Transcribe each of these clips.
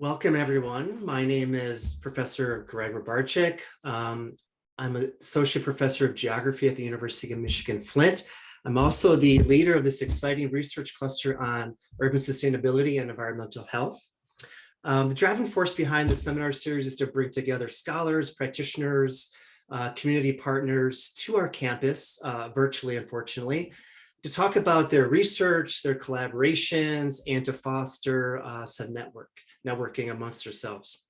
Welcome, everyone. My name is Professor Greg Rabarczyk. I'm an associate professor of geography at the University of Michigan, Flint. I'm also the leader of this exciting research cluster on urban sustainability and environmental health. The driving force behind the seminar series is to bring together scholars, practitioners, community partners to our campus, virtually, unfortunately, to talk about their research, their collaborations, and to foster some networking amongst ourselves.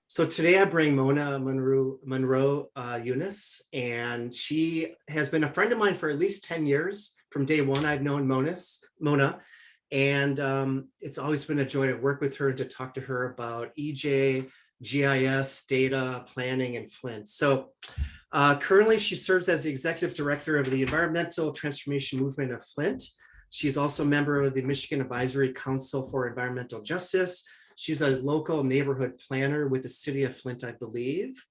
So today I bring Mona Munroe-Younis, and she has been a friend of mine for at least 10 years. From day one, I've known Mona, and it's always been a joy to work with her and to talk to her about EJ, GIS, data, planning, in Flint. So currently she serves as the executive director of the Environmental Transformation Movement of Flint. She's also a member of the Michigan Advisory Council for Environmental Justice. She's a local neighborhood planner with the city of Flint, I believe.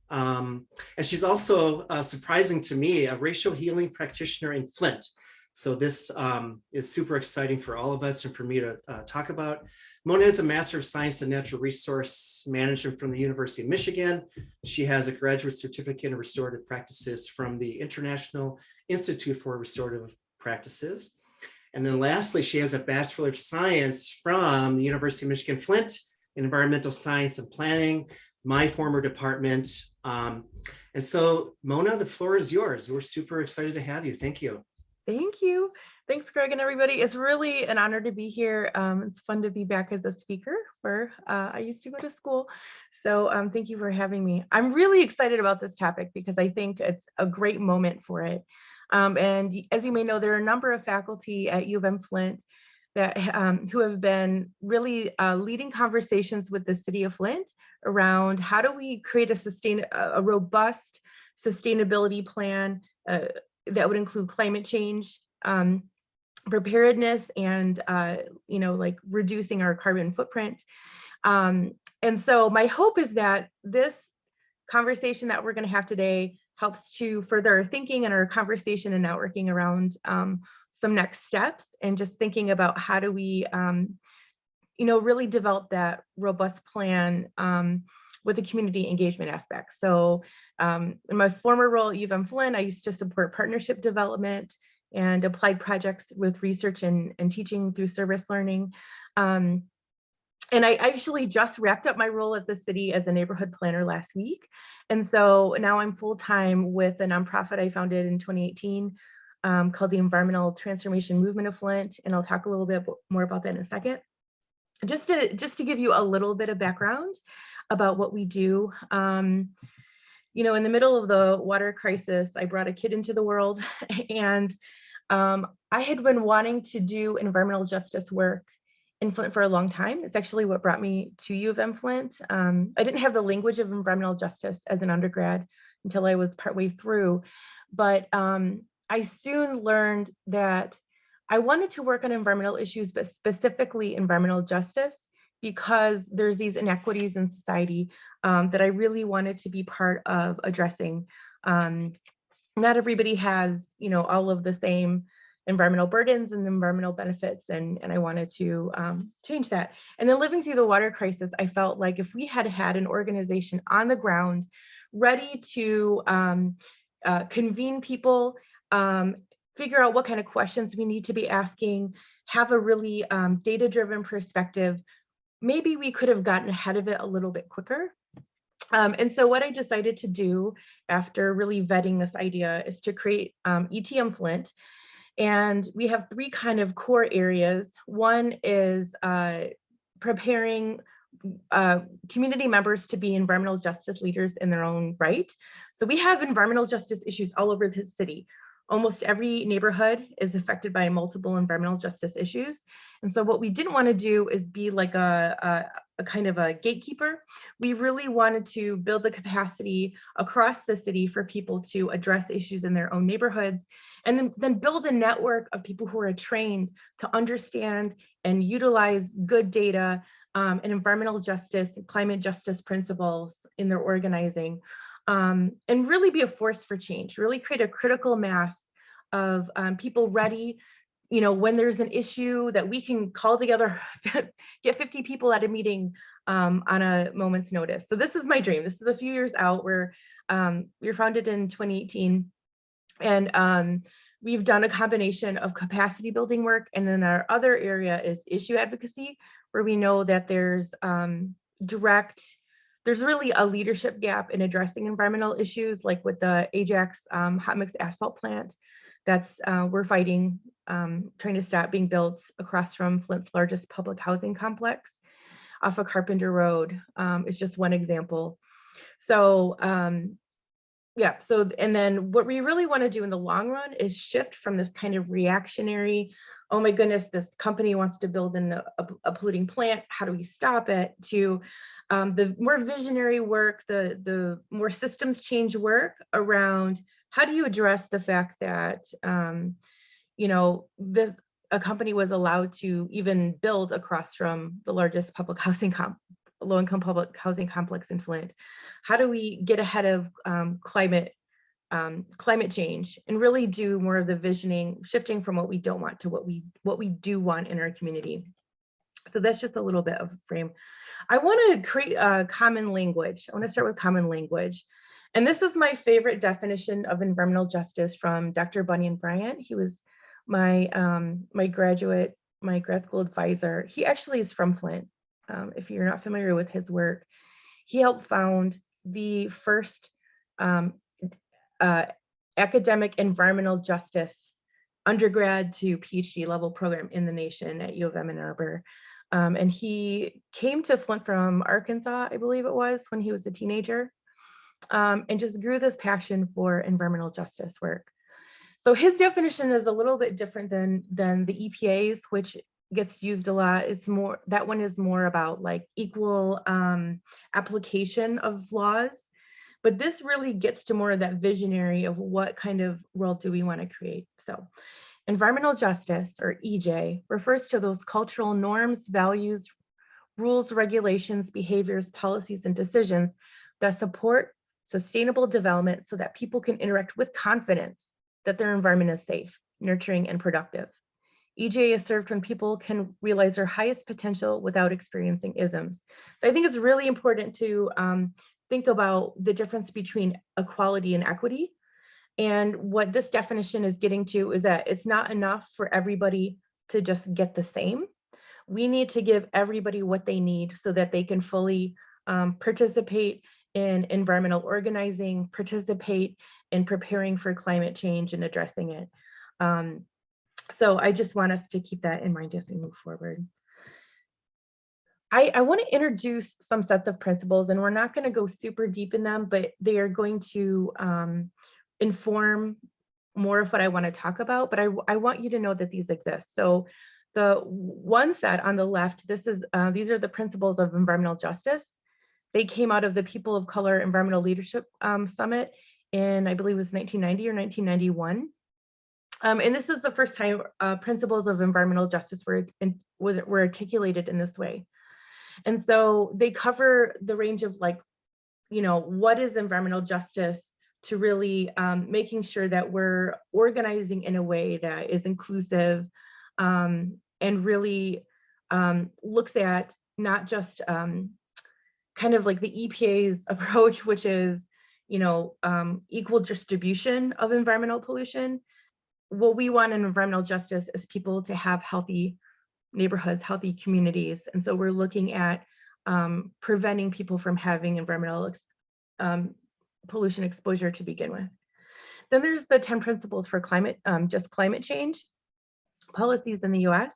And she's also, surprising to me, a racial healing practitioner in Flint. So this is super exciting for all of us and for me to talk about. Mona is a Master of Science in Natural Resource Management from the University of Michigan. She has a graduate certificate in restorative practices from the International Institute for Restorative Practices. And then lastly, she has a Bachelor of Science from the University of Michigan, Flint, in Environmental Science and Planning, my former department. And so Mona, the floor is yours. We're super excited to have you. Thank you. Thank you. Thanks, Greg, and everybody. It's really an honor to be here. It's fun to be back as a speaker where I used to go to school. So thank you for having me. I'm really excited about this topic because I think it's a great moment for it. And as you may know, there are a number of faculty at U of M Flint that who have been really leading conversations with the city of Flint around how do we create a robust sustainability plan that would include climate change, preparedness, and like reducing our carbon footprint. And so my hope is that this conversation that we're going to have today helps to further our thinking and our conversation and networking around some next steps, and just thinking about how do we really develop that robust plan with the community engagement aspect. So in my former role at U of M Flint, I used to support partnership development and applied projects with research and teaching through service learning. And I actually just wrapped up my role at the city as a neighborhood planner last week. And so now I'm full-time with a nonprofit I founded in 2018 called the Environmental Transformation Movement of Flint. And I'll talk a little bit more about that in a second. Just to give you a little bit of background about what we do. In the middle of the water crisis, I brought a kid into the world, and I had been wanting to do environmental justice work in Flint for a long time. It's actually what brought me to U of M Flint. I didn't have the language of environmental justice as an undergrad until I was partway through, but I soon learned that I wanted to work on environmental issues, but specifically environmental justice, because there's these inequities in society that I really wanted to be part of addressing. Not everybody has, all of the same environmental burdens and environmental benefits, and I wanted to change that. And then living through the water crisis, I felt like if we had had an organization on the ground ready to convene people, figure out what kind of questions we need to be asking, have a really data-driven perspective, maybe we could have gotten ahead of it a little bit quicker. And so what I decided to do after really vetting this idea is to create ETM Flint. And we have three kind of core areas. One is preparing community members to be environmental justice leaders in their own right. So we have environmental justice issues all over the city. Almost every neighborhood is affected by multiple environmental justice issues. And so what we didn't want to do is be like a kind of a gatekeeper. We really wanted to build the capacity across the city for people to address issues in their own neighborhoods, and then build a network of people who are trained to understand and utilize good data and environmental justice, climate justice principles in their organizing. And really be a force for change, really create a critical mass of people ready, when there's an issue that we can call together, get 50 people at a meeting on a moment's notice. So this is my dream. This is a few years out. We were founded in 2018, and we've done a combination of capacity building work. And then our other area is issue advocacy, where we know that there's really a leadership gap in addressing environmental issues, like with the Ajax hot mix asphalt plant that's we're fighting, trying to stop being built across from Flint's largest public housing complex off of Carpenter Road. It's just one example. So yeah, so and then what we really want to do in the long run is shift from this kind of reactionary, oh my goodness, this company wants to build in a polluting plant, how do we stop it, to the more visionary work, the more systems change work around how do you address the fact that a company was allowed to even build across from the largest public housing low-income public housing complex in Flint. How do we get ahead of climate change and really do more of the visioning, shifting from what we don't want to what we do want in our community? So that's just a little bit of frame. I want to create a common language. I want to start with common language. And this is my favorite definition of environmental justice from Dr. Bunyan Bryant. He was my grad school advisor. He actually is from Flint. If you're not familiar with his work, he helped found the first academic environmental justice undergrad to PhD level program in the nation at U of M Ann Arbor. And he came to Flint from Arkansas, I believe it was, when he was a teenager, and just grew this passion for environmental justice work. So his definition is a little bit different than the EPA's, which gets used a lot. It's more, that one is more about like equal application of laws, but this really gets to more of that visionary of what kind of world do we want to create. So environmental justice, or EJ, refers to those cultural norms, values, rules, regulations, behaviors, policies, and decisions that support sustainable development so that people can interact with confidence that their environment is safe, nurturing, and productive. EJ is served when people can realize their highest potential without experiencing isms. So I think it's really important to think about the difference between equality and equity. And what this definition is getting to is that it's not enough for everybody to just get the same. We need to give everybody what they need so that they can fully participate in environmental organizing, participate in preparing for climate change and addressing it. So I just want us to keep that in mind as we move forward. I want to introduce some sets of principles, and we're not going to go super deep in them, but they are going to inform more of what I want to talk about, but I want you to know that these exist. So the one set on the left, these are the principles of environmental justice. They came out of the People of Color Environmental Leadership Summit in, I believe it was 1990 or 1991. And this is the first time principles of environmental justice were articulated in this way. And so they cover the range of what is environmental justice to really making sure that we're organizing in a way that is inclusive and really looks at not just kind of like the EPA's approach, which is, equal distribution of environmental pollution. What we want in environmental justice is people to have healthy neighborhoods, healthy communities. And so we're looking at preventing people from having environmental pollution exposure to begin with. Then there's the 10 principles for climate change policies in the US.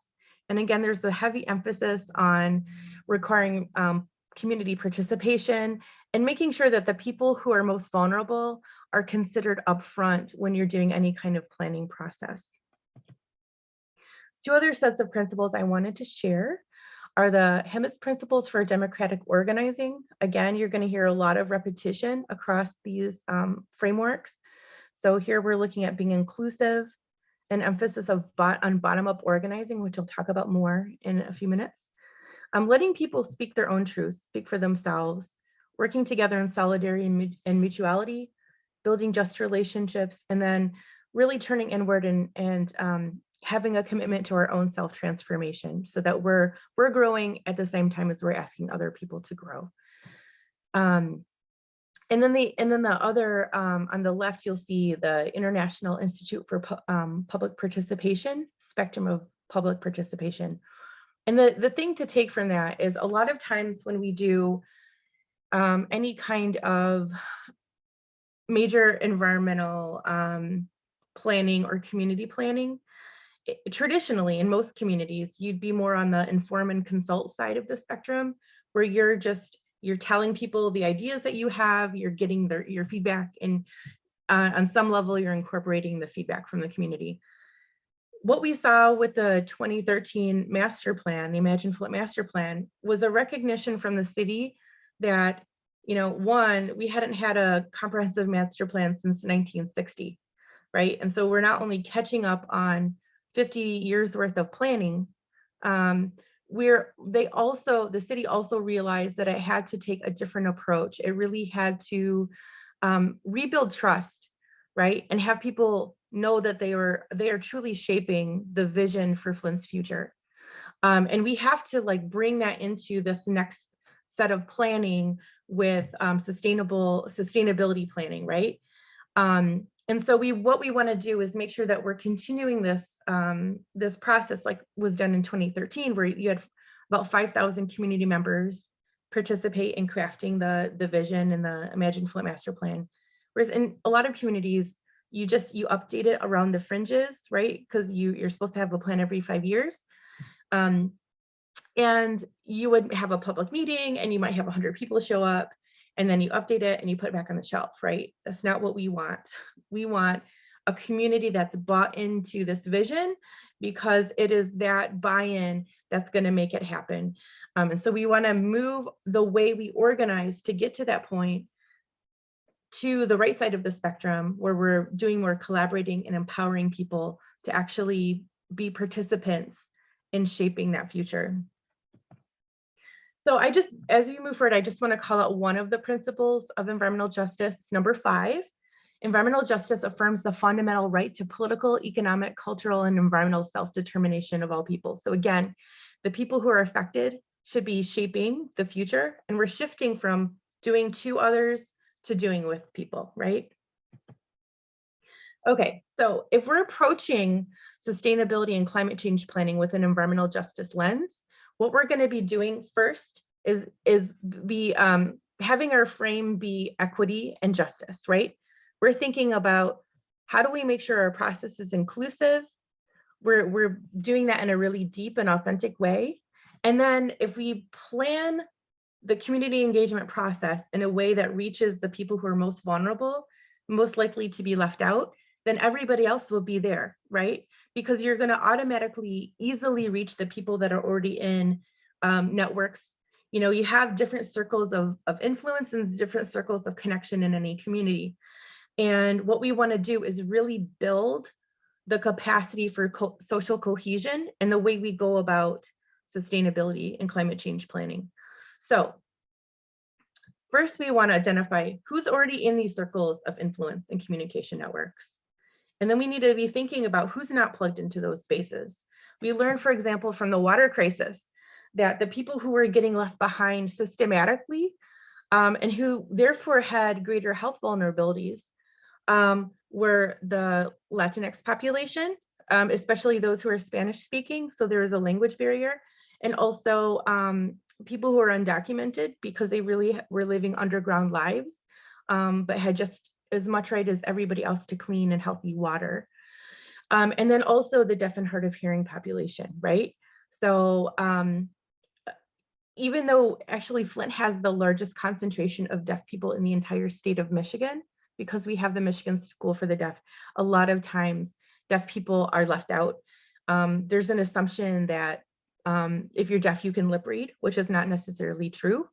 And again, there's a heavy emphasis on requiring community participation and making sure that the people who are most vulnerable are considered upfront when you're doing any kind of planning process. Two other sets of principles I wanted to share are the Hemis principles for democratic organizing. Again, you're going to hear a lot of repetition across these frameworks. So here we're looking at being inclusive, an emphasis on bottom-up organizing, which I'll talk about more in a few minutes. Letting people speak their own truths, speak for themselves, working together in solidarity and mutuality, building just relationships, and then really turning inward and having a commitment to our own self-transformation so that we're growing at the same time as we're asking other people to grow. And then the other, on the left, you'll see the International Institute for Public Participation, spectrum of public participation. And the thing to take from that is a lot of times when we do any kind of major environmental planning or community planning, traditionally in most communities, you'd be more on the inform and consult side of the spectrum, where you're telling people the ideas that you have, you're getting your feedback, and on some level, you're incorporating the feedback from the community. What we saw with the 2013 master plan, the Imagine Flint master plan, was a recognition from the city that, one, we hadn't had a comprehensive master plan since 1960, right? And so we're not only catching up on 50 years worth of planning, the city also realized that it had to take a different approach. It really had to rebuild trust, right? And have people know that they are truly shaping the vision for Flint's future. And we have to bring that into this next set of planning with sustainability planning, right? And so what we want to do is make sure that we're continuing this this process like was done in 2013, where you had about 5,000 community members participate in crafting the vision and the Imagine Flint master plan. Whereas in a lot of communities, you update it around the fringes, right? Because you're supposed to have a plan every 5 years. And you would have a public meeting and you might have 100 people show up, and then you update it and you put it back on the shelf, right? That's not what we want. We want a community that's bought into this vision, because it is that buy-in that's going to make it happen. And so we want to move the way we organize to get to that point to the right side of the spectrum, where we're doing more collaborating and empowering people to actually be participants in shaping that future. So as we move forward, I just want to call out one of the principles of environmental justice, number 5. Environmental justice affirms the fundamental right to political, economic, cultural, and environmental self-determination of all people. So again, the people who are affected should be shaping the future, and we're shifting from doing to others to doing with people, right? Okay, so if we're approaching sustainability and climate change planning with an environmental justice lens, what we're going to be doing first is having our frame be equity and justice, right? We're thinking about how do we make sure our process is inclusive. We're doing that in a really deep and authentic way. And then if we plan the community engagement process in a way that reaches the people who are most vulnerable, most likely to be left out, then everybody else will be there, right? Because you're going to automatically easily reach the people that are already in networks. You have different circles of influence and different circles of connection in any community. And what we want to do is really build the capacity for social cohesion and the way we go about sustainability and climate change planning. So first, we want to identify who's already in these circles of influence and communication networks. And then we need to be thinking about who's not plugged into those spaces. We learned, for example, from the water crisis, that the people who were getting left behind systematically and who therefore had greater health vulnerabilities were the Latinx population, especially those who are Spanish speaking. So there is a language barrier, and also people who are undocumented because they really were living underground lives, but had just as much right as everybody else to clean and healthy water. And then also the deaf and hard of hearing population, right? So even though actually Flint has the largest concentration of deaf people in the entire state of Michigan, because we have the Michigan School for the Deaf, a lot of times deaf people are left out. There's an assumption that if you're deaf, you can lip read, which is not necessarily true.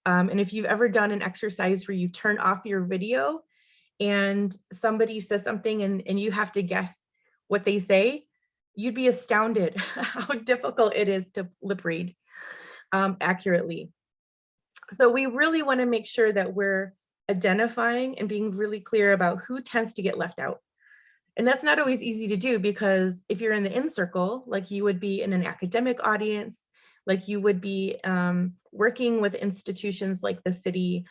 And if you've ever done an exercise where you turn off your video and somebody says something and you have to guess what they say, you'd be astounded how difficult it is to lip read accurately. So we really want to make sure that we're identifying and being really clear about who tends to get left out. And that's not always easy to do, because if you're in the in circle, like you would be in an academic audience, like you would be working with institutions like the city,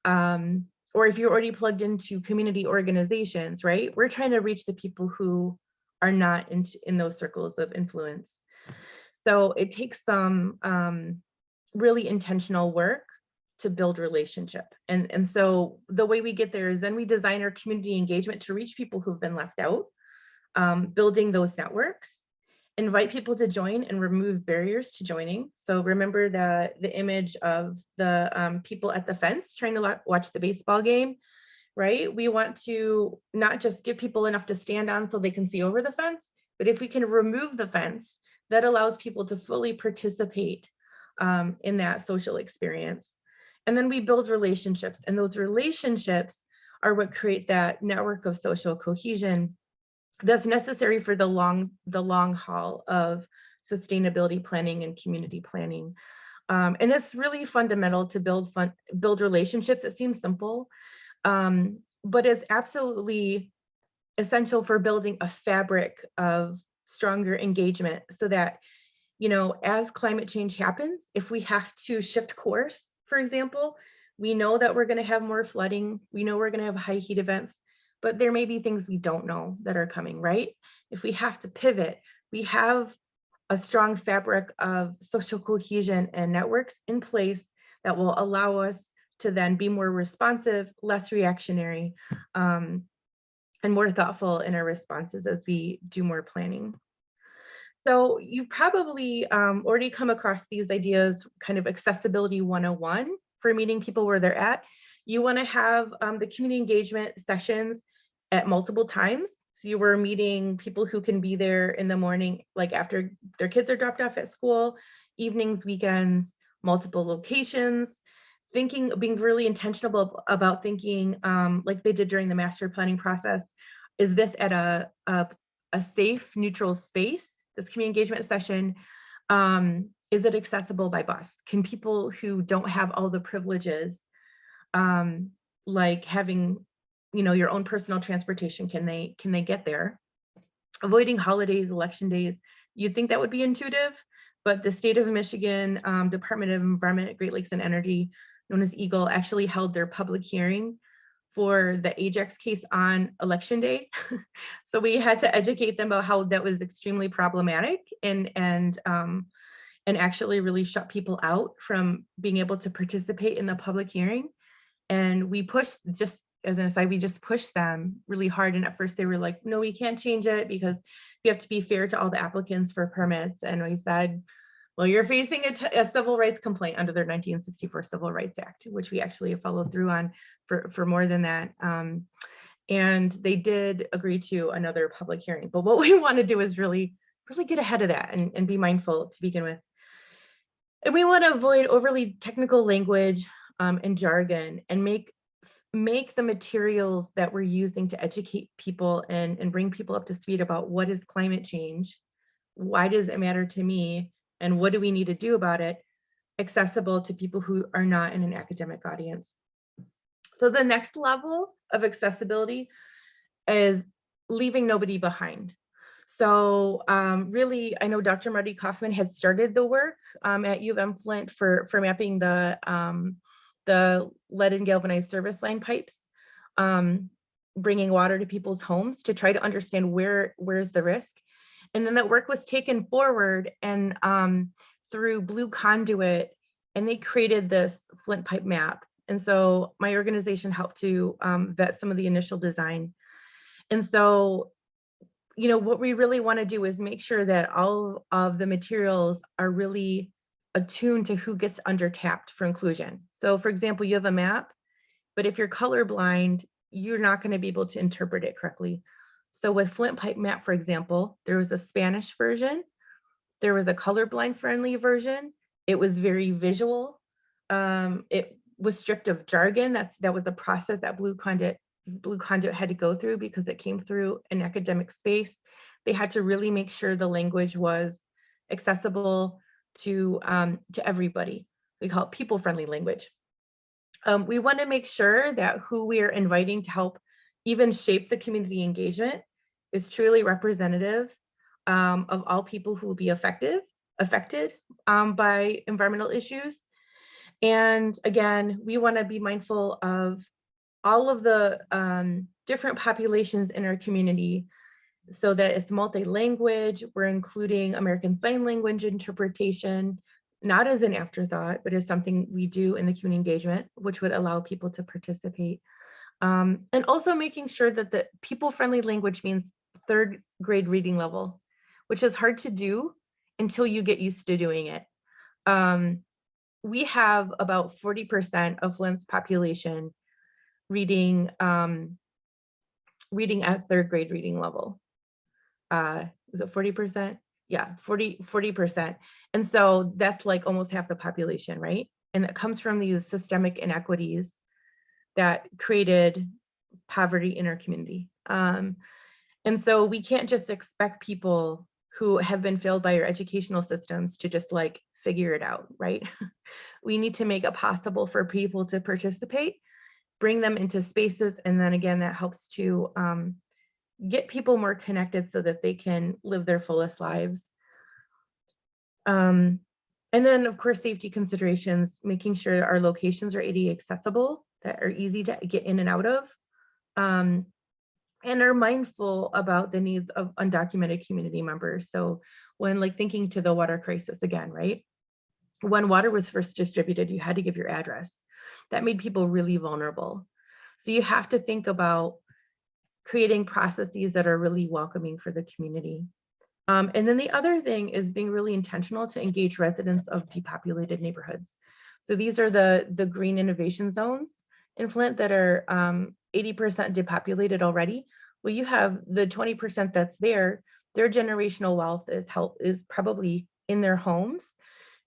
or if you're already plugged into community organizations, right? We're trying to reach the people who are not in those circles of influence. So it takes some really intentional work to build relationship. And so the way we get there is then we design our community engagement to reach people who've been left out, building those networks, invite people to join and remove barriers to joining. So remember the image of the people at the fence trying to watch the baseball game, right? We want to not just give people enough to stand on so they can see over the fence, but if we can remove the fence, that allows people to fully participate in that social experience. And then we build relationships, and those relationships are what create that network of social cohesion that's necessary for the long haul of sustainability planning and community planning. And it's really fundamental to build relationships. It seems simple, but it's absolutely essential for building a fabric of stronger engagement, so that, you know, as climate change happens, if we have to shift course, for example, we know that we're going to have more flooding, we know we're going to have high heat events, but there may be things we don't know that are coming, right? If we have to pivot, we have a strong fabric of social cohesion and networks in place that will allow us to then be more responsive, less reactionary, and more thoughtful in our responses as we do more planning. So you've probably already come across these ideas, kind of accessibility 101 for meeting people where they're at. You want to have the community engagement sessions at multiple times. So you were meeting people who can be there in the morning, like after their kids are dropped off at school, evenings, weekends, multiple locations, being really intentional about thinking like they did during the master planning process. Is this at a safe, neutral space? This community engagement session, is it accessible by bus? Can people who don't have all the privileges, like having, you know, your own personal transportation, can they get there? Avoiding holidays, election days, you'd think that would be intuitive, but the state of Michigan Department of Environment, Great Lakes and Energy, known as EGLE, actually held their public hearing for the Ajax case on election day. So we had to educate them about how that was extremely problematic, and actually really shut people out from being able to participate in the public hearing. And we pushed, just as an aside, we just pushed them really hard. And at first they were like, no, we can't change it because we have to be fair to all the applicants for permits. And we said, well, you're facing a civil rights complaint under their 1964 Civil Rights Act, which we actually have followed through on for more than that. And they did agree to another public hearing. But what we want to do is really get ahead of that and be mindful to begin with. And we want to avoid overly technical language and jargon, and make the materials that we're using to educate people and bring people up to speed about what is climate change, why does it matter to me, and what do we need to do about it, accessible to people who are not in an academic audience. So the next level of accessibility is leaving nobody behind. So really, I know Dr. Marty Kaufman had started the work at U of M Flint for mapping the lead and galvanized service line pipes, bringing water to people's homes to try to understand where's the risk. And then that work was taken forward and through Blue Conduit, and they created this Flint pipe map. And so my organization helped to vet some of the initial design. And so, you know, what we really want to do is make sure that all of the materials are really attuned to who gets undertapped for inclusion. So for example, you have a map, but if you're colorblind, you're not going to be able to interpret it correctly. So with Flint pipe map, for example, there was a Spanish version, there was a colorblind friendly version. It was very visual. It was stripped of jargon. That was the process that Blue Conduit had to go through because it came through an academic space. They had to really make sure the language was accessible to everybody. We call it people-friendly language. We want to make sure that who we are inviting to help even shape the community engagement is truly representative of all people who will be affected by environmental issues. And again, we want to be mindful of all of the different populations in our community so that it's multi-language. We're including American Sign Language interpretation, not as an afterthought, but as something we do in the community engagement, which would allow people to participate. And also making sure that the people-friendly language means third grade reading level, which is hard to do until you get used to doing it. We have about 40% of Flint's population reading at third grade reading level. Is it 40%? Yeah, 40%. And so that's like almost half the population, right? And it comes from these systemic inequities that created poverty in our community. And so we can't just expect people who have been failed by our educational systems to just like figure it out, right? We need to make it possible for people to participate, bring them into spaces, and then again, that helps to get people more connected so that they can live their fullest lives. And then of course, safety considerations, making sure our locations are ADA accessible, that are easy to get in and out of, and are mindful about the needs of undocumented community members. So when like thinking to the water crisis again, right? When water was first distributed, you had to give your address. That made people really vulnerable. So you have to think about creating processes that are really welcoming for the community. And then the other thing is being really intentional to engage residents of depopulated neighborhoods. So these are the green innovation zones in Flint that are 80% depopulated already. Well, you have the 20% that's there, their generational wealth is probably in their homes,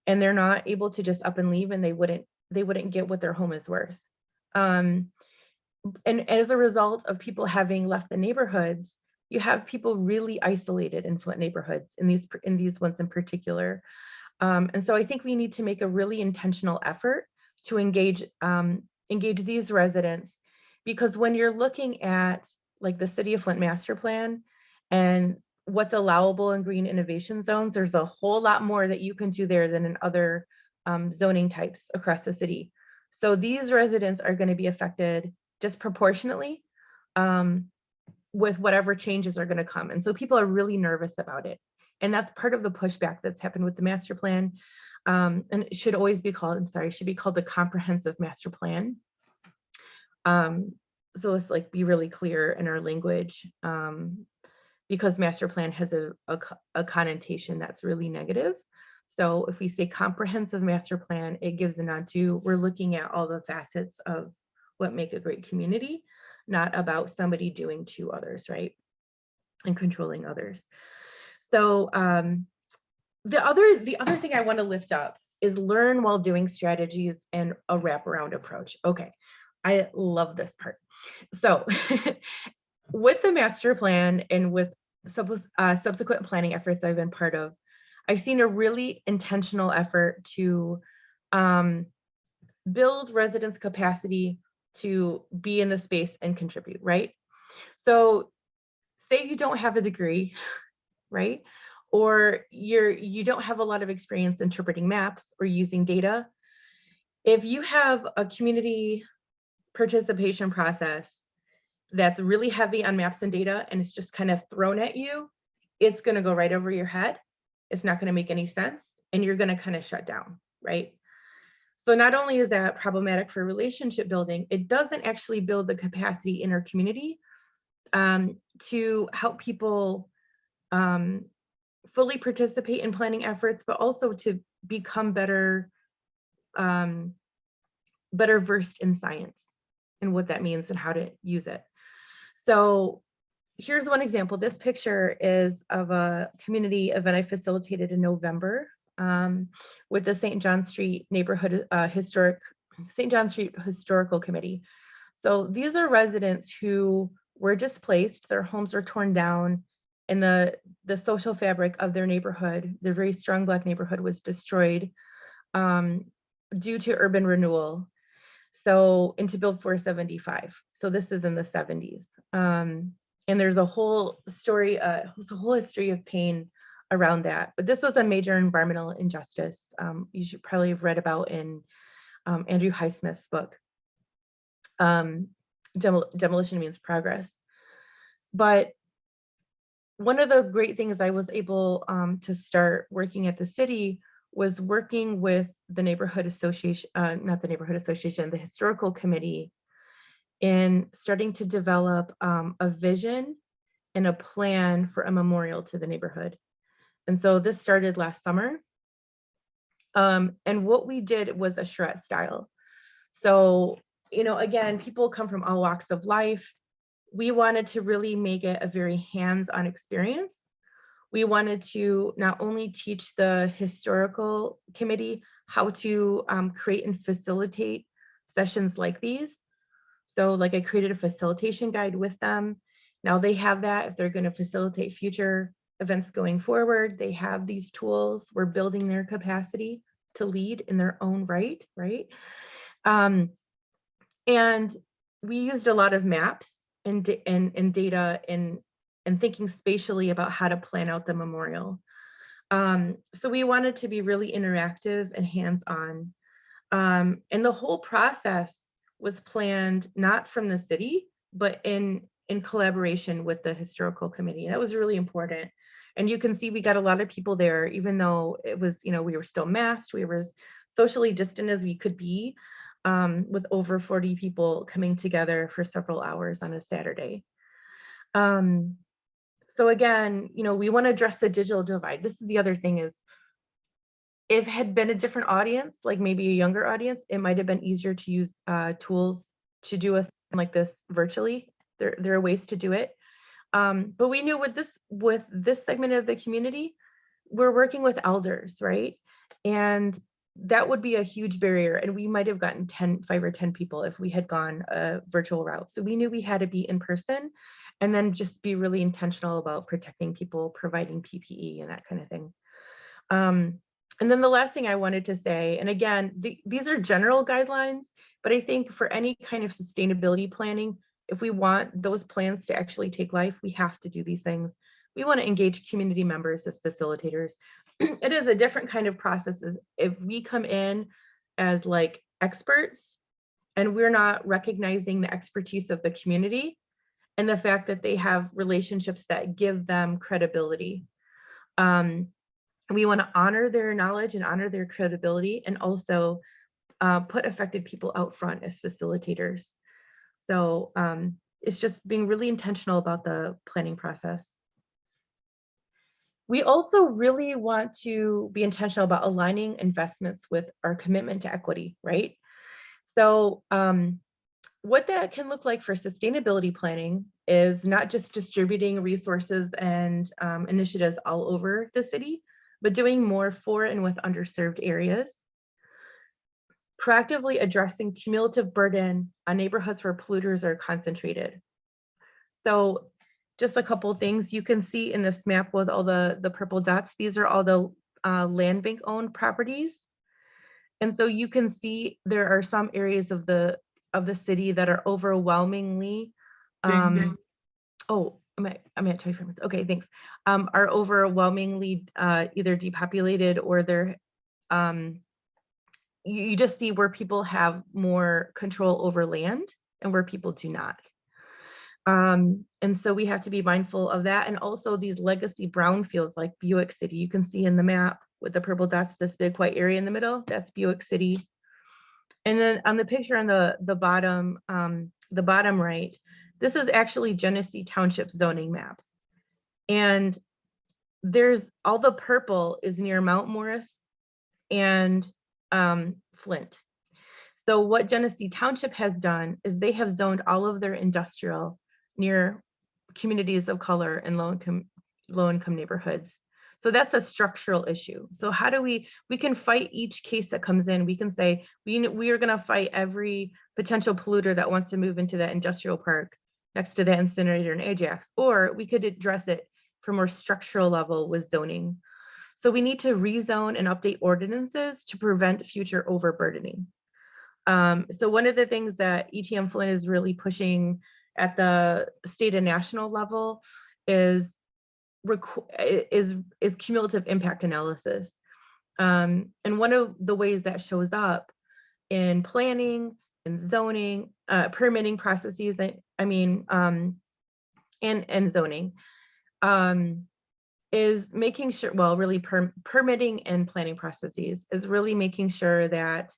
and they're not able to just up and leave, and they wouldn't get what their home is worth. And as a result of people having left the neighborhoods, you have people really isolated in Flint neighborhoods, in these ones in particular. And so I think we need to make a really intentional effort to engage these residents, because when you're looking at like the City of Flint Master Plan and what's allowable in green innovation zones, there's a whole lot more that you can do there than in other zoning types across the city. So these residents are going to be affected disproportionately with whatever changes are going to come. And so people are really nervous about it. And that's part of the pushback that's happened with the master plan. And it should always be called, should be called the comprehensive master plan. So let's like be really clear in our language, because master plan has a connotation that's really negative. So if we say comprehensive master plan, it gives a nod to, we're looking at all the facets of what make a great community, not about somebody doing to others, right? And controlling others. So the other thing I want to lift up is learn while doing strategies and a wraparound approach. Okay, I love this part. So with the master plan and with subsequent planning efforts I've been part of, I've seen a really intentional effort to build residents' capacity to be in the space and contribute, right? So say you don't have a degree, right? Or you don't have a lot of experience interpreting maps or using data. If you have a community participation process that's really heavy on maps and data and it's just kind of thrown at you, it's going to go right over your head. It's not going to make any sense, and you're going to kind of shut down, right? So not only is that problematic for relationship building, it doesn't actually build the capacity in our community to help people fully participate in planning efforts, but also to become better versed in science and what that means and how to use it. So here's one example. This picture is of a community event I facilitated in November with the St. John Street Neighborhood St. John Street Historical Committee. So these are residents who were displaced, their homes were torn down, and the social fabric of their neighborhood, their very strong Black neighborhood, was destroyed due to urban renewal. So, and to build 475. So this is in the 70s. And there's a whole story, there's a whole history of pain around that. But this was a major environmental injustice. You should probably have read about in Andrew Highsmith's book, Demolition Means Progress. But one of the great things I was able to start working at the city was working with the neighborhood association, not the neighborhood association, the historical committee, in starting to develop a vision and a plan for a memorial to the neighborhood. And so this started last summer. And what we did was a charrette style. So, you know, again, people come from all walks of life. We wanted to really make it a very hands-on experience. We wanted to not only teach the historical committee how to create and facilitate sessions like these. So like I created a facilitation guide with them. Now they have that if they're going to facilitate future events going forward. They have these tools. We're building their capacity to lead in their own right, right? And we used a lot of maps and data and thinking spatially about how to plan out the memorial. So we wanted to be really interactive and hands-on. And the whole process was planned not from the city, but in collaboration with the historical committee. That was really important. And you can see we got a lot of people there, even though it was, you know, we were still masked, we were as socially distant as we could be, with over 40 people coming together for several hours on a Saturday. So again, you know, we want to address the digital divide. This is the other thing is, if it had been a different audience, like maybe a younger audience, it might have been easier to use tools to do a like this virtually. There are ways to do it. But we knew with this segment of the community, we're working with elders, right? And that would be a huge barrier. And we might have gotten 5 or 10 people if we had gone a virtual route. So we knew we had to be in person and then just be really intentional about protecting people, providing PPE and that kind of thing. And then the last thing I wanted to say, and again, these are general guidelines, but I think for any kind of sustainability planning, if we want those plans to actually take life, we have to do these things. We want to engage community members as facilitators. It is a different kind of process as if we come in as like experts and we're not recognizing the expertise of the community and the fact that they have relationships that give them credibility. We want to honor their knowledge and honor their credibility and also put affected people out front as facilitators. So it's just being really intentional about the planning process. We also really want to be intentional about aligning investments with our commitment to equity, right? So what that can look like for sustainability planning is not just distributing resources and initiatives all over the city, but doing more for and with underserved areas. Proactively addressing cumulative burden on neighborhoods where polluters are concentrated. So just a couple of things you can see in this map with all the purple dots. These are all the land bank owned properties. And so you can see there are some areas of the city that are overwhelmingly, oh, I'm at 25 minutes. Okay, thanks. Are overwhelmingly either depopulated or they're, you just see where people have more control over land and where people do not. And so we have to be mindful of that. And also these legacy brownfields like Buick City, you can see in the map with the purple dots, this big white area in the middle, that's Buick City. And then on the picture on the bottom right, this is actually Genesee Township zoning map. And there's all the purple is near Mount Morris and Flint. So what Genesee Township has done is they have zoned all of their industrial near communities of color and low-income neighborhoods. So that's a structural issue. So how do we can fight each case that comes in. We can say, we are gonna fight every potential polluter that wants to move into that industrial park next to that incinerator in Ajax, or we could address it from a more structural level with zoning. So we need to rezone and update ordinances to prevent future overburdening. So one of the things that ETM Flint is really pushing at the state and national level is cumulative impact analysis. And one of the ways that shows up in planning and zoning, permitting processes, and zoning, is making sure, well, really permitting and planning processes is really making sure that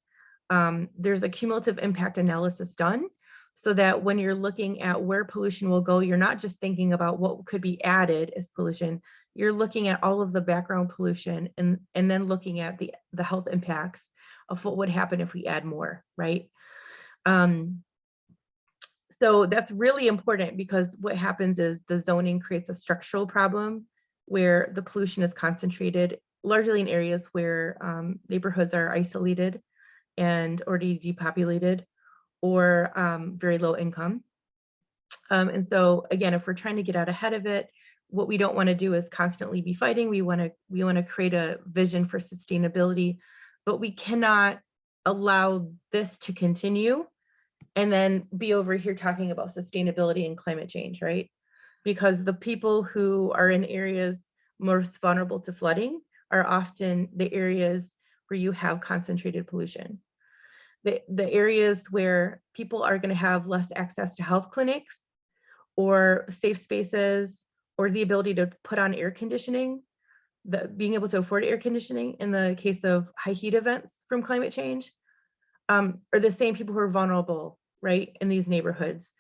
there's a cumulative impact analysis done, so that when you're looking at where pollution will go, you're not just thinking about what could be added as pollution, you're looking at all of the background pollution and then looking at the health impacts of what would happen if we add more, right? So that's really important, because what happens is the zoning creates a structural problem where the pollution is concentrated largely in areas where neighborhoods are isolated and already depopulated or very low income. And so again, if we're trying to get out ahead of it, what we don't want to do is constantly be fighting. We want to create a vision for sustainability, but we cannot allow this to continue and then be over here talking about sustainability and climate change, right? Because the people who are in areas most vulnerable to flooding are often the areas where you have concentrated pollution. The areas where people are going to have less access to health clinics or safe spaces or the ability to put on air conditioning, being able to afford air conditioning in the case of high heat events from climate change, are the same people who are vulnerable, right, in these neighborhoods.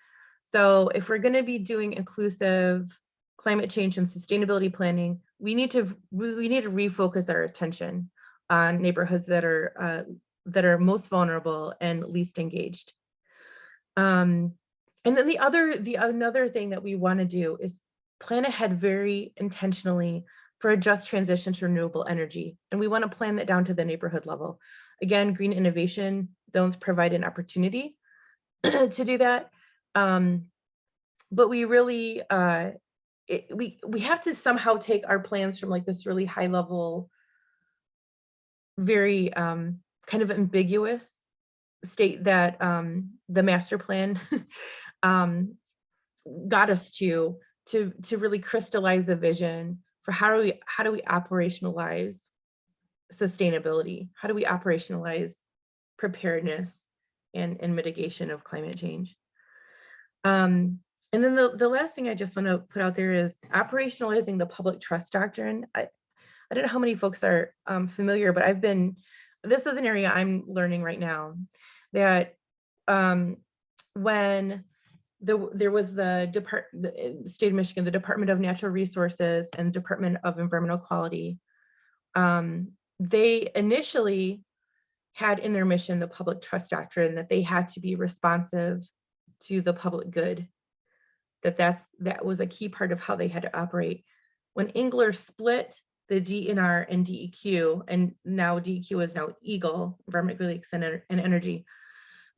So if we're going to be doing inclusive climate change and sustainability planning, we need to refocus our attention on neighborhoods that are most vulnerable and least engaged. And then another thing that we want to do is plan ahead very intentionally for a just transition to renewable energy. And we want to plan that down to the neighborhood level. Again, green innovation zones provide an opportunity to do that. But we really, we have to somehow take our plans from like this really high level, very kind of ambiguous state that the master plan got us to really crystallize a vision for how do we operationalize sustainability? How do we operationalize preparedness and mitigation of climate change? And then the last thing I just want to put out there is operationalizing the public trust doctrine. I don't know how many folks are familiar, but this is an area I'm learning right now, that when there was the state of Michigan, the Department of Natural Resources and Department of Environmental Quality, they initially had in their mission the public trust doctrine, that they had to be responsive to the public good, that was a key part of how they had to operate. When Engler split the DNR and DEQ, and now DEQ is now EGLE, Environment, Relations, and Energy,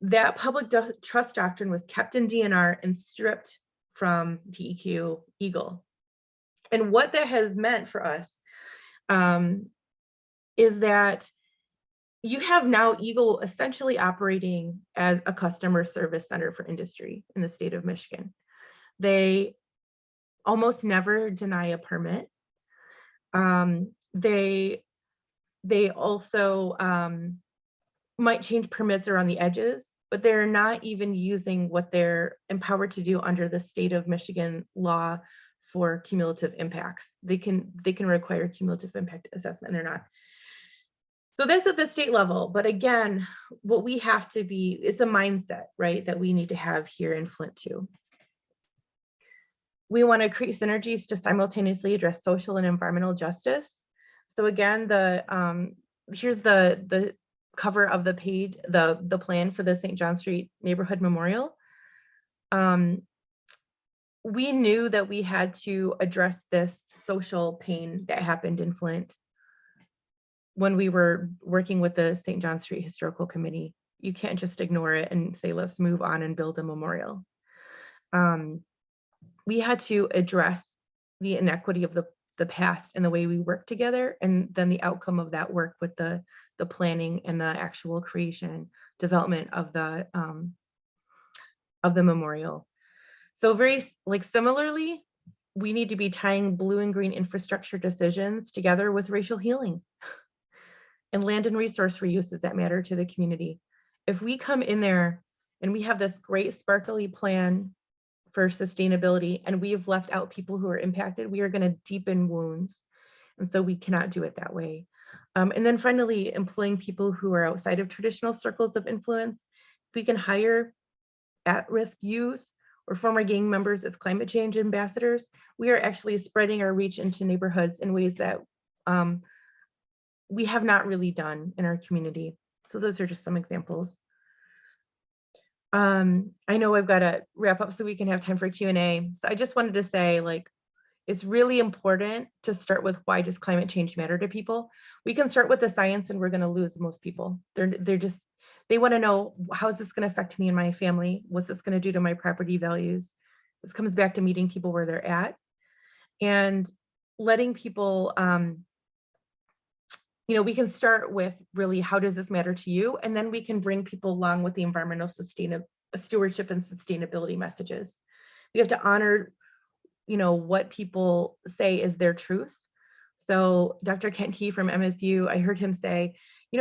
that public trust doctrine was kept in DNR and stripped from DEQ, EGLE. And what that has meant for us is that you have now EGLE essentially operating as a customer service center for industry in the state of Michigan. They almost never deny a permit. They also might change permits around the edges, but they're not even using what they're empowered to do under the state of Michigan law for cumulative impacts. They can require cumulative impact assessment, and they're not. So that's at the state level. But again, what we have to be, it's a mindset, right, that we need to have here in Flint too. We want to create synergies to simultaneously address social and environmental justice. So again, here's the cover of the page, the plan for the St. John Street Neighborhood Memorial. We knew that we had to address this social pain that happened in Flint when we were working with the St. John Street Historical Committee. You can't just ignore it and say, let's move on and build a memorial. We had to address the inequity of the past and the way we work together, and then the outcome of that work with the planning and the actual creation, development of the memorial. So similarly, we need to be tying blue and green infrastructure decisions together with racial healing and land and resource reuses that matter to the community. If we come in there and we have this great sparkly plan for sustainability and we've left out people who are impacted, we are going to deepen wounds. And so we cannot do it that way. And then finally, employing people who are outside of traditional circles of influence. If we can hire at-risk youth or former gang members as climate change ambassadors, we are actually spreading our reach into neighborhoods in ways that we have not really done in our community. So those are just some examples. I know I've got to wrap up so we can have time for Q&A. So I just wanted to say, like, it's really important to start with why does climate change matter to people? We can start with the science and we're going to lose most people. They want to know, how is this going to affect me and my family? What's this going to do to my property values? This comes back to meeting people where they're at and letting people, we can start with really, how does this matter to you? And then we can bring people along with the environmental stewardship and sustainability messages. We have to honor what people say is their truth. So Dr. Kent Key from MSU, I heard him say,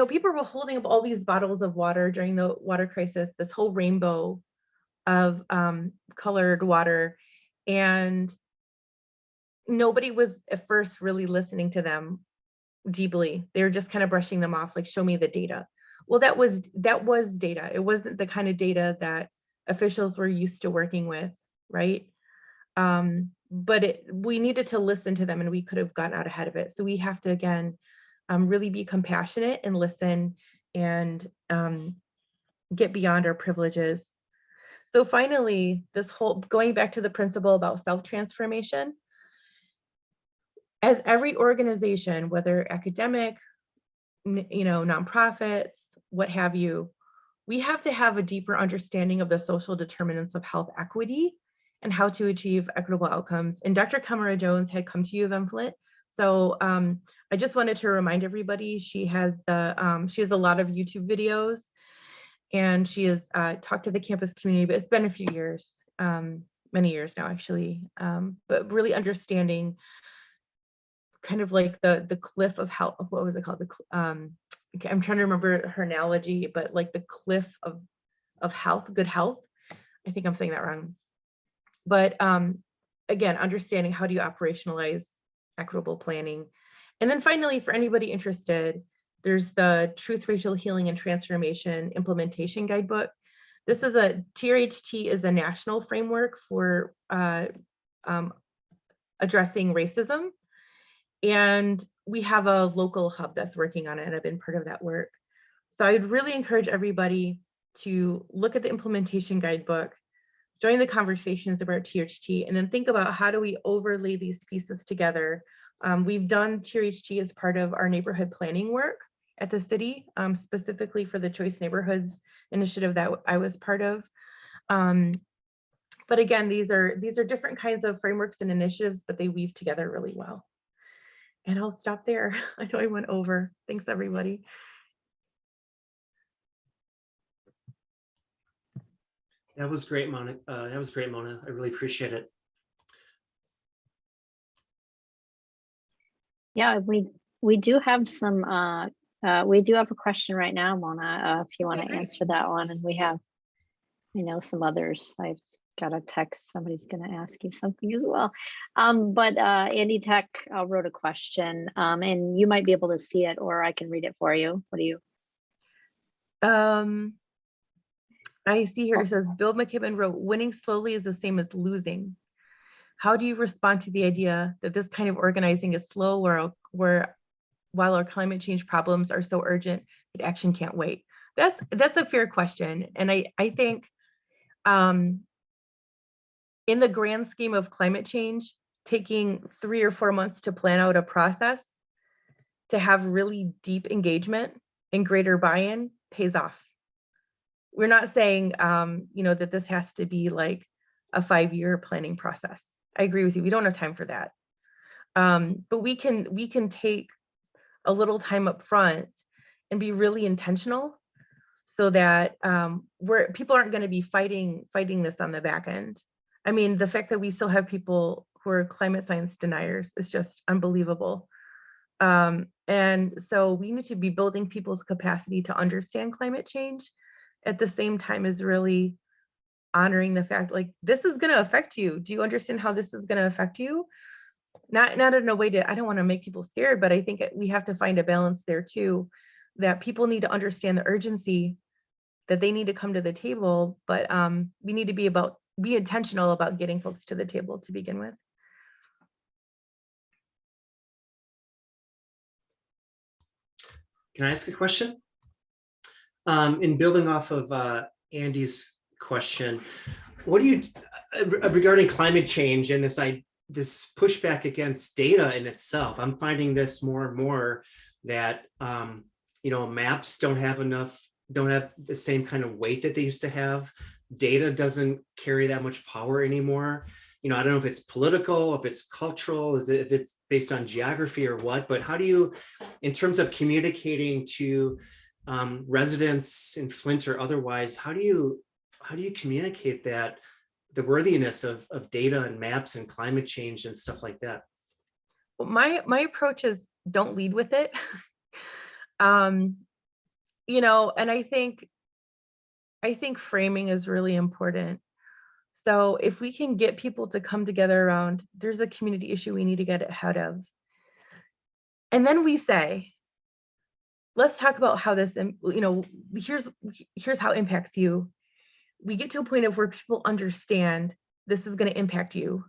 people were holding up all these bottles of water during the water crisis, this whole rainbow of colored water, and nobody was at first really listening to them deeply. They were just kind of brushing them off, like, show me the data. Well, that was data. It wasn't the kind of data that officials were used to working with, right? But we needed to listen to them and we could have gotten out ahead of it. So we have to, again, really be compassionate and listen and get beyond our privileges. So finally, going back to the principle about self-transformation, as every organization, whether academic, nonprofits, what have you, we have to have a deeper understanding of the social determinants of health equity and how to achieve equitable outcomes. And Dr. Kamara Jones had come to U of M Flint. So I just wanted to remind everybody, she has a lot of YouTube videos and she has talked to the campus community, but it's been a few years, many years now actually, but really understanding kind of like the cliff of health, what was it called? I'm trying to remember her analogy, but like the cliff of health, good health. I think I'm saying that wrong. But again, understanding how do you operationalize equitable planning. And then finally, for anybody interested, there's the Truth, Racial Healing and Transformation Implementation Guidebook. This is TRHT is a national framework for addressing racism. And we have a local hub that's working on it, and I've been part of that work. So I'd really encourage everybody to look at the implementation guidebook, join the conversations about TRHT, and then think about how do we overlay these pieces together. We've done TRHT as part of our neighborhood planning work at the city, specifically for the Choice Neighborhoods initiative that I was part of. But again, these are different kinds of frameworks and initiatives, but they weave together really well. And I'll stop there. I know I went over. Thanks, everybody. That was great, Mona. I really appreciate it. Yeah, we do have some. We do have a question right now, Mona. If you want to answer that one, and we have, some others. I just got a text. Somebody's going to ask you something as well. But Andy Tech wrote a question, and you might be able to see it, or I can read it for you. What do you? I see here, it says, Bill McKibben wrote, winning slowly is the same as losing. How do you respond to the idea that this kind of organizing is slow, while our climate change problems are so urgent that action can't wait? That's a fair question. And I think in the grand scheme of climate change, taking 3 or 4 months to plan out a process to have really deep engagement and greater buy-in pays off. We're not saying, that this has to be like a 5-year planning process. I agree with you. We don't have time for that. But we can take a little time up front and be really intentional so that people aren't going to be fighting this on the back end. I mean, the fact that we still have people who are climate science deniers is just unbelievable. And so we need to be building people's capacity to understand climate change at the same time as really honoring the fact, like, this is going to affect you. Do you understand how this is going to affect you? Not in a way to, I don't want to make people scared, but I think we have to find a balance there too, that people need to understand the urgency, that they need to come to the table, but we need to be intentional about getting folks to the table to begin with. Can I ask a question? In building off of Andy's question, what do you, regarding climate change and this pushback against data in itself, I'm finding this more and more that, maps don't have the same kind of weight that they used to have. Data doesn't carry that much power anymore. I don't know if it's political, if it's cultural, if it's based on geography or what, but how do you, in terms of communicating to residents in Flint or otherwise, how do you communicate that, the worthiness of data and maps and climate change and stuff like that? Well, my approach is don't lead with it. And I think framing is really important. So if we can get people to come together around, there's a community issue we need to get ahead of. And then we say, let's talk about how this, here's how it impacts you. We get to a point of where people understand this is going to impact you.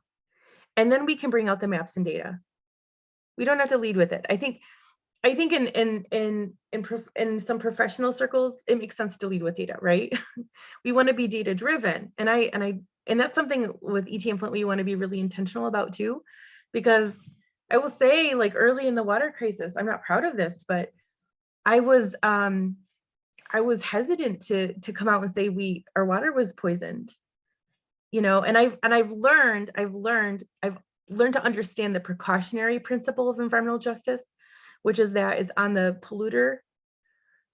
And then we can bring out the maps and data. We don't have to lead with it. I think in some professional circles, it makes sense to lead with data, right? We want to be data driven. And that's something with ET and Flint we want to be really intentional about too, because I will say, like, early in the water crisis, I'm not proud of this, but I was hesitant to come out and say our water was poisoned, and I've learned to understand the precautionary principle of environmental justice, which is that it's on the polluter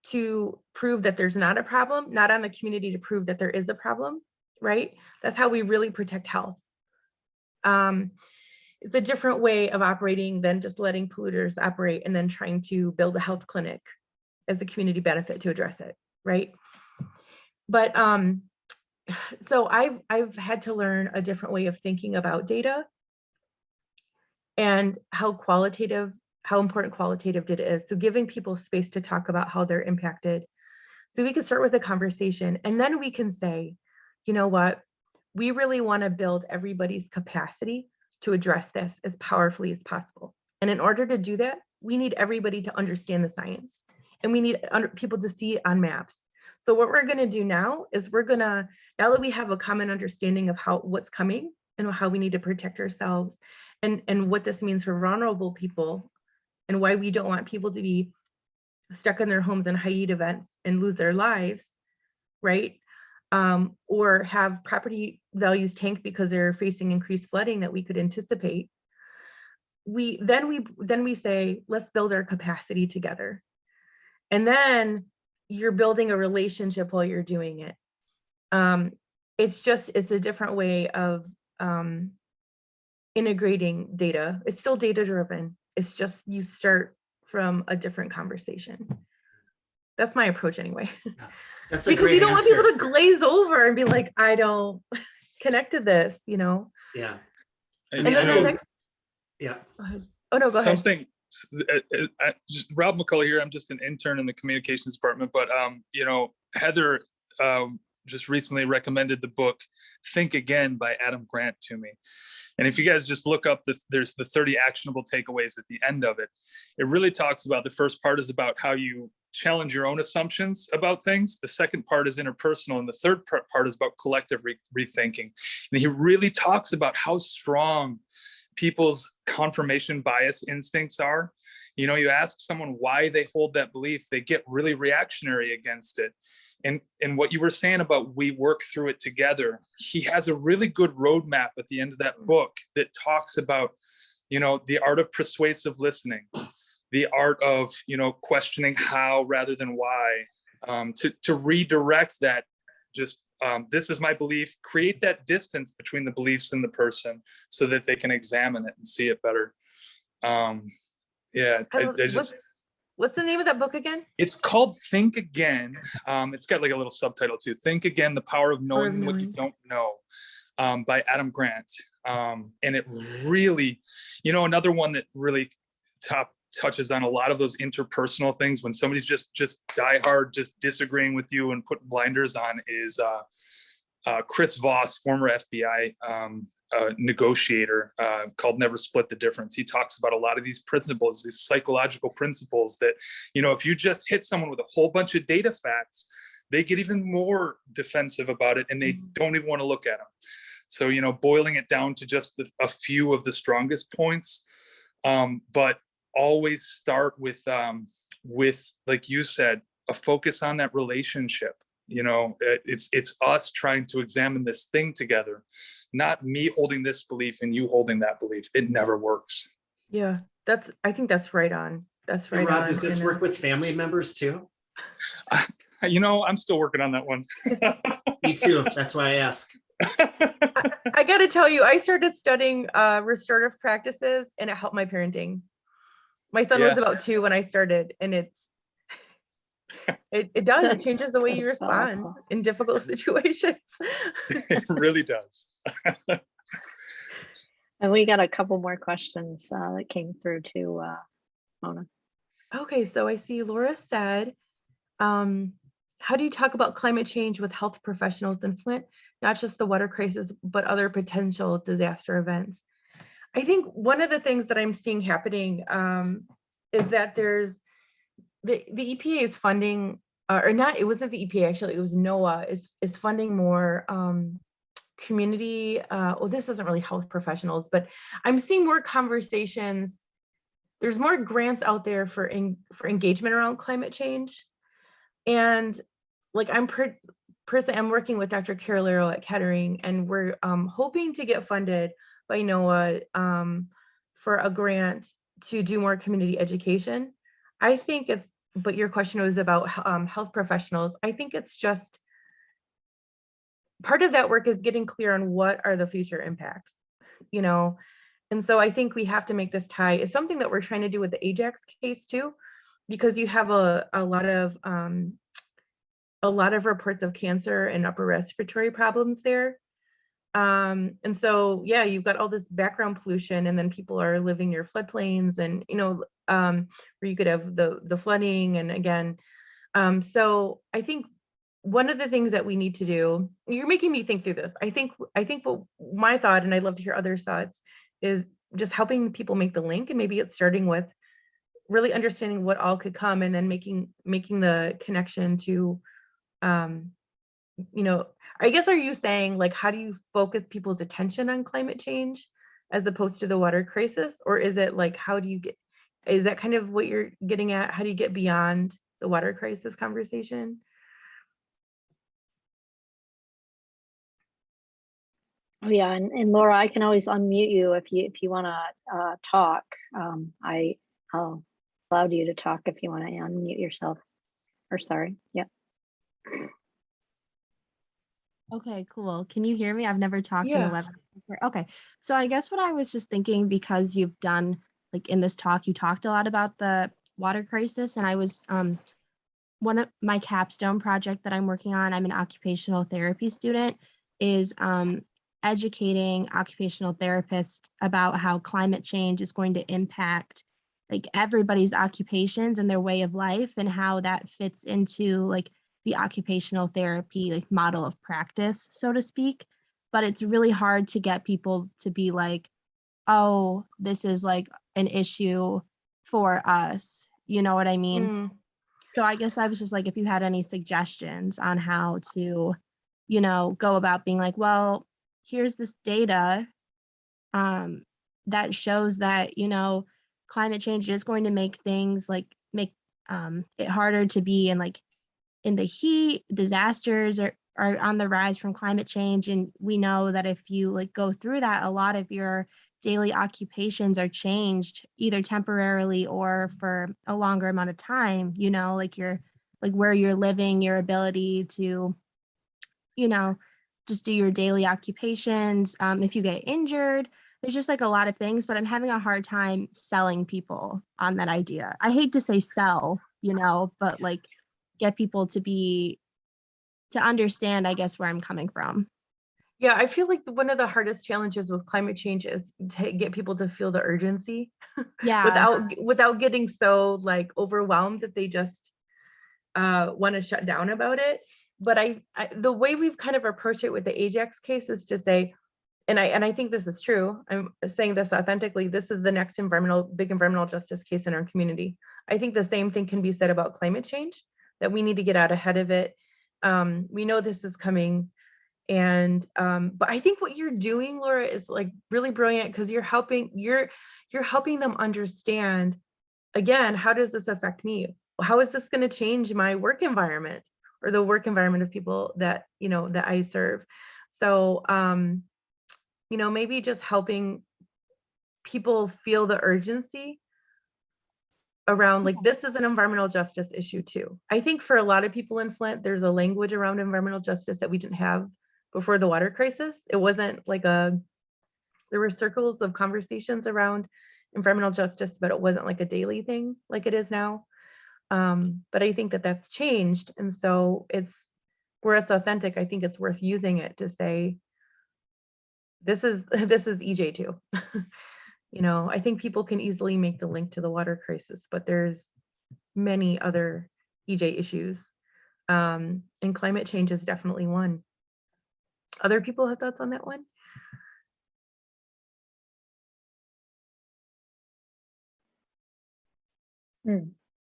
to prove that there's not a problem, not on the community to prove that there is a problem, right? That's how we really protect health. It's a different way of operating than just letting polluters operate and then trying to build a health clinic as a community benefit to address it, right? But so I've had to learn a different way of thinking about data and how important qualitative data is. So giving people space to talk about how they're impacted. So we can start with a conversation, and then we can say, you know what, we really want to build everybody's capacity to address this as powerfully as possible. And in order to do that, we need everybody to understand the science, and we need people to see it on maps. So what we're going to do now is now that we have a common understanding of what's coming and how we need to protect ourselves and what this means for vulnerable people and why we don't want people to be stuck in their homes in high heat events and lose their lives, right? Or have property values tank because they're facing increased flooding that we could anticipate. Then we say, let's build our capacity together. And then you're building a relationship while you're doing it. It's a different way of integrating data. It's still data driven. It's just you start from a different conversation. That's my approach anyway. That's a because great you don't answer. want people to glaze over and be like, I don't connect to this, Yeah. And then the next. Yeah. Oh no, go ahead. Something. Just Rob McCullough here. I'm just an intern in the communications department, but Heather just recently recommended the book Think Again by Adam Grant to me. And if you guys just look up there's the 30 actionable takeaways at the end of it. It really talks about, the first part is about how you challenge your own assumptions about things. The second part is interpersonal, and the third part is about collective rethinking. And he really talks about how strong people's confirmation bias instincts are. You ask someone why they hold that belief, they get really reactionary against it. And what you were saying about we work through it together, he has a really good roadmap at the end of that book that talks about, the art of persuasive listening, the art of, questioning how rather than why, to redirect that just this is my belief. Create that distance between the beliefs and the person so that they can examine it and see it better. Yeah, I just. What's the name of that book again? It's called Think Again. It's got like a little subtitle too. Think Again, The Power of Knowing What You Don't Know, by Adam Grant. And it really, another one that really touches on a lot of those interpersonal things when somebody's just diehard, just disagreeing with you and putting blinders on is Chris Voss, former FBI negotiator, called Never Split the Difference. He talks about a lot of these principles, these psychological principles that, if you just hit someone with a whole bunch of data facts, they get even more defensive about it and they don't even want to look at them. So, boiling it down to just a few of the strongest points, but always start with, like you said, a focus on that relationship. It's us trying to examine this thing together, not me holding this belief and you holding that belief. It never works. Yeah, I think that's right on. That's right. Rob, on. does this work with family members too? I'm still working on that one. Me too. That's why I ask. I got to tell you, I started studying restorative practices and it helped my parenting. My son was about 2 when I started, and it does. It changes the way you respond awesome. in difficult situations. It really does. And we got a couple more questions that came through to Mona. Okay, so I see Laura said, how do you talk about climate change with health professionals in Flint, not just the water crisis, but other potential disaster events? I think one of the things that I'm seeing happening is that there's the EPA is funding, or not, it wasn't the EPA, actually, it was NOAA is funding more community, this isn't really health professionals, but I'm seeing more conversations. There's more grants out there for engagement around climate change. And like I'm working with Dr. Carolero at Kettering, and we're hoping to get funded by NOAA for a grant to do more community education. I think but your question was about health professionals. I think it's just part of that work is getting clear on what are the future impacts, and so I think we have to make this tie. It's something that we're trying to do with the Ajax case too, because you have a lot of reports of cancer and upper respiratory problems there. And so, yeah, you've got all this background pollution, and then people are living near floodplains, and where you could have the flooding, and again, so I think one of the things that we need to do, you're making me think through this. I think what my thought, and I'd love to hear others' thoughts, is just helping people make the link, and maybe it's starting with really understanding what all could come, and then making the connection to, I guess, are you saying, like, how do you focus people's attention on climate change as opposed to the water crisis? Or is it like, is that kind of what you're getting at? How do you get beyond the water crisis conversation? Oh yeah, and Laura, I can always unmute you if you want to talk. I'll allow you to talk if you want to unmute yourself. Or sorry, yeah. Okay, cool. Can you hear me? I've never talked in Yeah. a webinar before. Okay, so I guess what I was just thinking, because you've done, like in this talk, you talked a lot about the water crisis, and I was one of my capstone project that I'm working on, I'm an occupational therapy student, is educating occupational therapists about how climate change is going to impact like everybody's occupations and their way of life, and how that fits into like the occupational therapy like model of practice, so to speak. But it's really hard to get people to be like, oh, this is like an issue for us. You know what I mean? So I guess I was just like, if you had any suggestions on how to, go about being like, well, here's this data that shows that, climate change is going to make things like make it harder to be in the heat. Disasters are on the rise from climate change. And we know that if you like go through that, a lot of your daily occupations are changed either temporarily or for a longer amount of time, like where you're living, your ability to you know, just do your daily occupations. If you get injured, there's just like a lot of things, but I'm having a hard time selling people on that idea. I hate to say sell, you know, but like get people to understand, I guess, where I'm coming from. Yeah, I feel like one of the hardest challenges with climate change is to get people to feel the urgency Yeah. without getting so like overwhelmed that they just want to shut down about it. But the way we've kind of approached it with the Ajax case is to say, and I think this is true, I'm saying this authentically, this is the next big environmental justice case in our community. I think the same thing can be said about climate change, that we need to get out ahead of it. We know this is coming. And but I think what you're doing, Laura, is like really brilliant, because you're helping them understand, again, how does this affect me? How is this going to change my work environment or the work environment of people that, you know, that I serve? So you know, maybe just helping people feel the urgency around, like, this is an environmental justice issue too. I think for a lot of people in Flint, there's a language around environmental justice that we didn't have before the water crisis. It wasn't like there were circles of conversations around environmental justice, but it wasn't like a daily thing like it is now. But I think that that's changed. And so where it's authentic, I think it's worth using it to say, this is EJ too. You know, I think people can easily make the link to the water crisis, but there's many other EJ issues. And climate change is definitely one. Other people have thoughts on that one?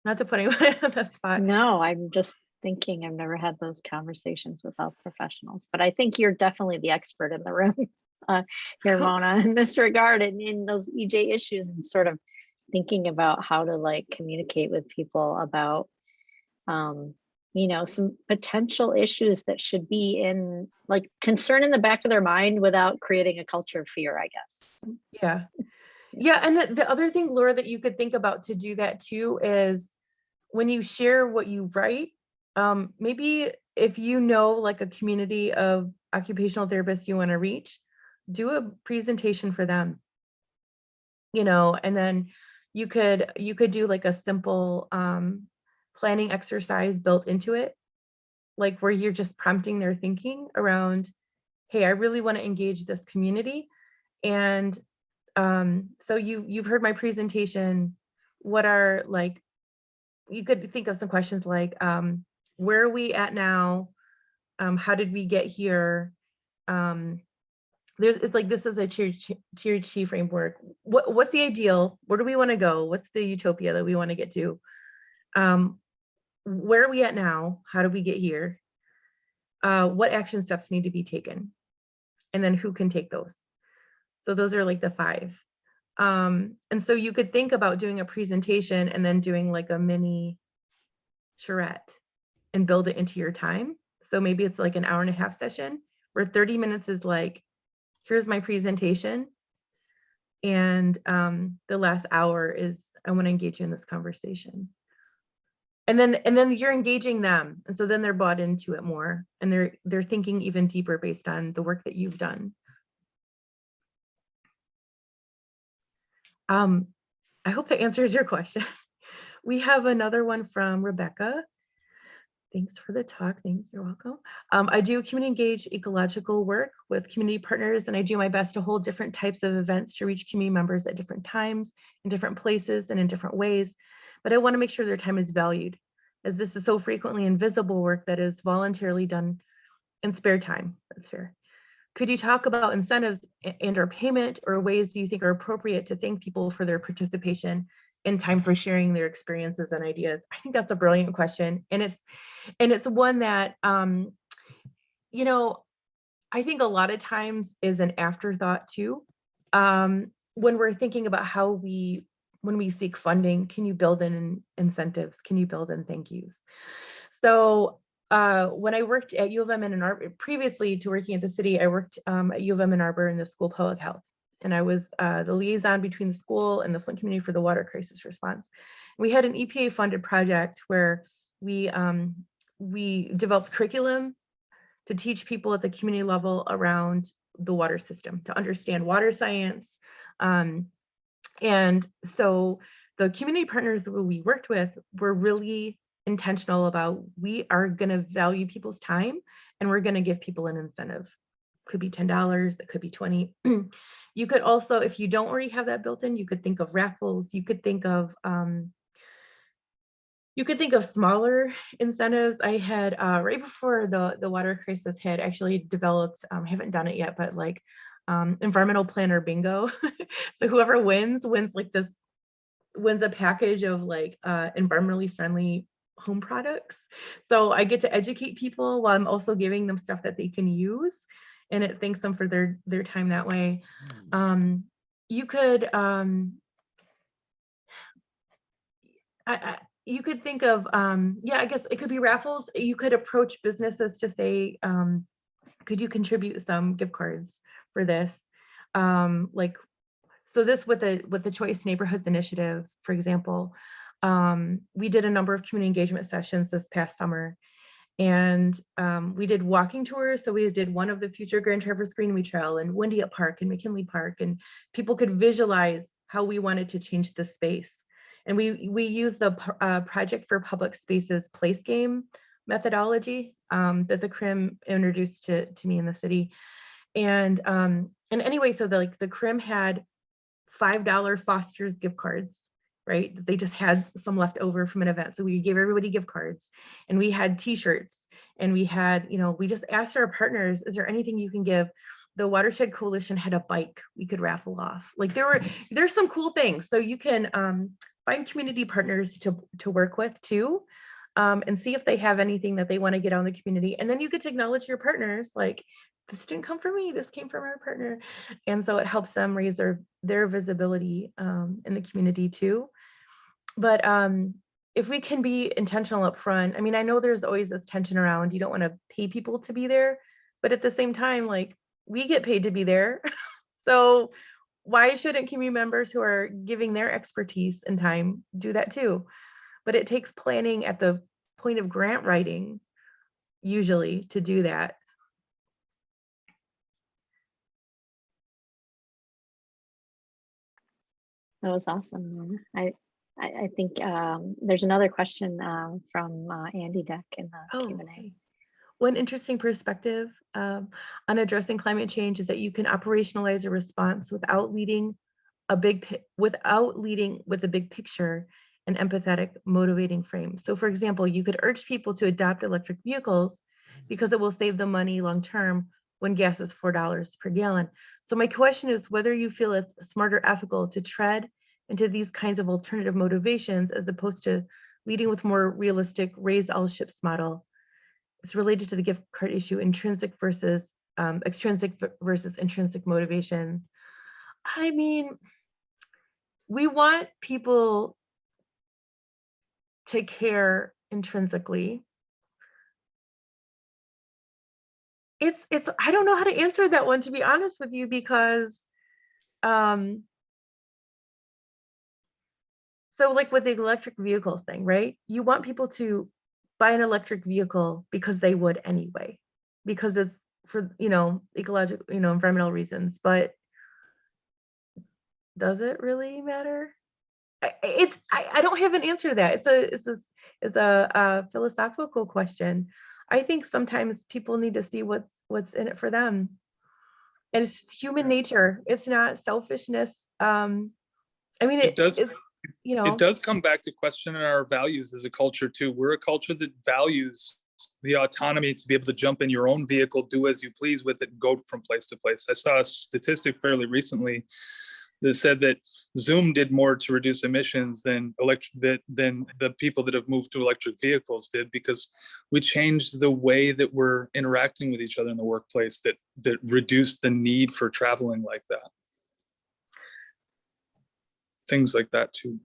Not to put anyone on the spot. No, I'm just thinking I've never had those conversations with health professionals, but I think you're definitely the expert in the room here, Mona, in this regard, and in those EJ issues, and sort of thinking about how to like communicate with people about, you know, some potential issues that should be in like concern in the back of their mind without creating a culture of fear, I guess. Yeah. Yeah. And the other thing, Laura, that you could think about to do that too is when you share what you write, maybe if you know like a community of occupational therapists you want to reach, do a presentation for them, you know, and then you could do like a simple planning exercise built into it, like where you're just prompting their thinking around, hey, I really want to engage this community. And so you've heard my presentation. What are, like, you could think of some questions like, where are we at now? How did we get here? It's like, this is a tier T framework. What's the ideal? Where do we want to go? What's the utopia that we want to get to? Where are we at now? How do we get here? What action steps need to be taken? And then who can take those? So those are like the 5. And so you could think about doing a presentation and then doing like a mini charrette and build it into your time. So maybe it's like an hour-and-a-half session where 30 minutes is like, here's my presentation. And the last hour is, I want to engage you in this conversation. And then you're engaging them. And so then they're bought into it more, and they're thinking even deeper based on the work that you've done. I hope that answers your question. We have another one from Rebecca. Thanks for the talk. You're welcome. I do community engaged ecological work with community partners, and I do my best to hold different types of events to reach community members at different times, in different places, and in different ways. But I want to make sure their time is valued, as this is so frequently invisible work that is voluntarily done in spare time. That's fair. Could you talk about incentives and/or payment, or ways do you think are appropriate to thank people for their participation in time for sharing their experiences and ideas? I think that's a brilliant question. And it's one that, you know, I think a lot of times is an afterthought too. When we're thinking about how when we seek funding, can you build in incentives? Can you build in thank yous? So when I worked at U of M in Ann Arbor, previously to working at the city, I worked at U of M in Ann Arbor in the School of Public Health. And I was the liaison between the school and the Flint community for the water crisis response. We had an EPA funded project where we developed curriculum to teach people at the community level around the water system, to understand water science. And so the community partners that we worked with were really intentional about, we are going to value people's time and we're going to give people an incentive. Could be $10, it could be 20. You could also, if you don't already have that built in, you could think of raffles, you could think of smaller incentives. I had right before the water crisis hit, actually developed, haven't done it yet, but like environmental planner bingo. So whoever wins like this, wins a package of like environmentally friendly home products. So I get to educate people while I'm also giving them stuff that they can use, and it thanks them for their time that way. You could you could think of yeah, I guess it could be raffles. You could approach businesses to say, could you contribute some gift cards for this? Like, so this with the Choice Neighborhoods Initiative, for example, we did a number of community engagement sessions this past summer, and we did walking tours. So we did one of the future Grand Traverse Greenway Trail and Windiat Park and McKinley Park, and people could visualize how we wanted to change the space. And we used the Project for Public Spaces place game methodology that the CRIM introduced to me in the city. And anyway, so the CRIM had $5 Foster's gift cards, right? They just had some left over from an event. So we gave everybody gift cards, and we had t-shirts, and we had, we just asked our partners, is there anything you can give? The Watershed Coalition had a bike we could raffle off. Like there's some cool things. So you can find community partners to work with too, and see if they have anything that they want to get out in the community. And then you get to acknowledge your partners, like, this didn't come from me, this came from our partner. And so it helps them raise their visibility in the community too. But if we can be intentional up front, I mean, I know there's always this tension around, you don't want to pay people to be there, but at the same time, like, we get paid to be there. So why shouldn't community members who are giving their expertise and time do that too? But it takes planning at the point of grant writing, usually, to do that. That was awesome. I think there's another question from Andy Deck in the Q&A. Okay. One interesting perspective on addressing climate change is that you can operationalize a response without leading with a big picture and empathetic, motivating frame. So for example, you could urge people to adopt electric vehicles because it will save them money long-term when gas is $4 per gallon. So my question is whether you feel it's smart or ethical to tread into these kinds of alternative motivations as opposed to leading with more realistic raise all ships model. It's related to the gift card issue, extrinsic versus intrinsic motivation. I mean, we want people to care intrinsically. It's I don't know how to answer that one, to be honest with you, because so like with the electric vehicles thing, right? You want people to buy an electric vehicle because they would anyway, because it's for, ecological, environmental reasons, but does it really matter? I don't have an answer to that. It's a philosophical question. I think sometimes people need to see what's in it for them. And it's human nature. It's not selfishness. I mean, It does. It does come back to questioning our values as a culture too. We're a culture that values the autonomy to be able to jump in your own vehicle, do as you please with it, and go from place to place. I saw a statistic fairly recently that said that Zoom did more to reduce emissions than the people that have moved to electric vehicles did, because we changed the way that we're interacting with each other in the workplace that reduced the need for traveling like that. Things like that too.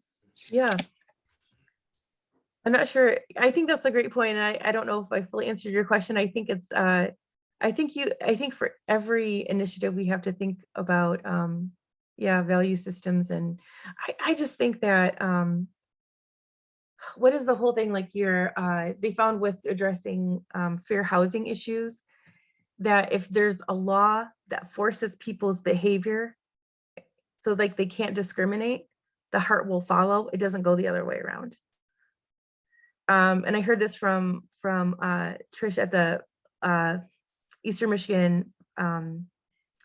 Yeah. I'm not sure. I think that's a great point. And I don't know if I fully answered your question. I think it's I think for every initiative we have to think about value systems. And I just think that what is the whole thing like here? They found with addressing fair housing issues, that if there's a law that forces people's behavior, so like they can't discriminate, the heart will follow. It doesn't go the other way around. And I heard this from Trish at the Eastern Michigan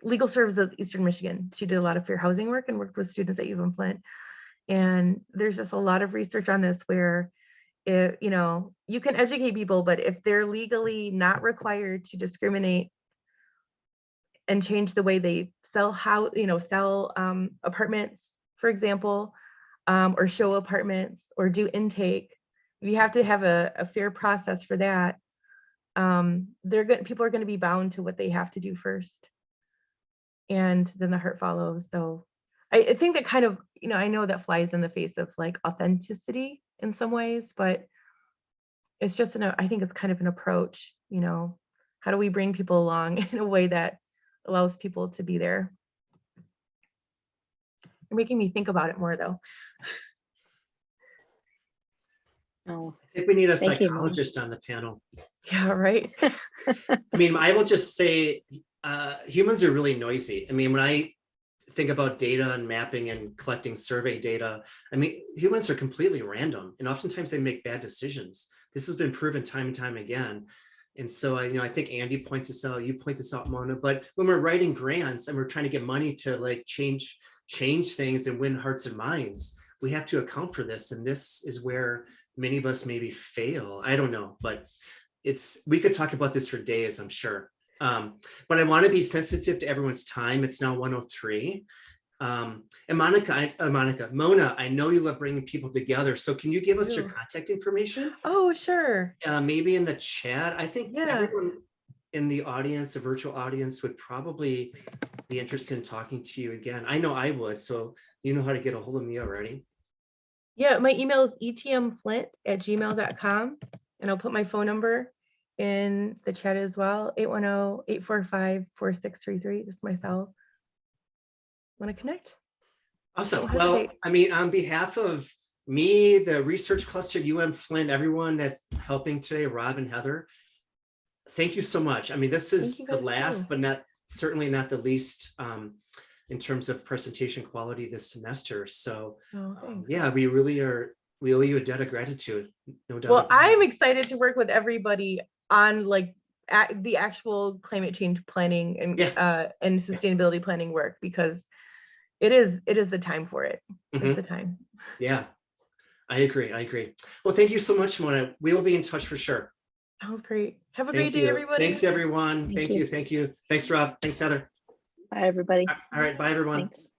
Legal Services of Eastern Michigan. She did a lot of fair housing work and worked with students at Flint. And there's just a lot of research on this where, you know, you can educate people, but if they're legally not required to discriminate and change the way they sell apartments, for example, or show apartments or do intake, you have to have a fair process for that. People are going to be bound to what they have to do first, and then the heart follows. So I think that kind of, you know, I know that flies in the face of like authenticity in some ways, but it's just I think it's kind of an approach, you know, how do we bring people along in a way that allows people to be there? You're making me think about it more though. Oh, I think we need a Thank you, Mona. psychologist on the panel. Yeah, right. I mean, I will just say humans are really noisy. I mean, when I think about data and mapping and collecting survey data, I mean, humans are completely random, and oftentimes they make bad decisions. This has been proven time and time again. And so, I think Andy points this out, you point this out, Mona, but when we're writing grants and we're trying to get money to like change things and win hearts and minds, we have to account for this. And this is where many of us maybe fail. I don't know, but we could talk about this for days, I'm sure. But I want to be sensitive to everyone's time. It's now 1:03. And Mona, I know you love bringing people together. So can you give us your contact information? Oh, sure. Maybe in the chat. I think Yeah. everyone in the audience, the virtual audience, would probably be interested in talking to you again. I know I would. So you know how to get a hold of me already. Yeah, my email is etmflint@gmail.com, and I'll put my phone number in the chat as well, 810-845-4633. This is my cell. Want to connect? Awesome. Don't Well, hesitate. I mean, on behalf of me, the research cluster at Flint, everyone that's helping today, Rob and Heather, thank you so much. I mean, this is Thank the you guys last, too. but certainly not the least in terms of presentation quality this semester. So Oh, thanks. yeah, we owe you a debt of gratitude, no doubt. Well, about it. I'm excited to work with everybody on like the actual climate change planning and and sustainability planning work, because it is the time for it. Mhm. It's the time. Yeah, I agree. Well, thank you so much, Mona. We will be in touch for sure. Sounds great. Have a Thank great day, you. everybody. Thanks, everyone. Thank Thank you. Thanks, Rob. Thanks, Heather. bye, everybody. All right, bye, everyone. Thanks.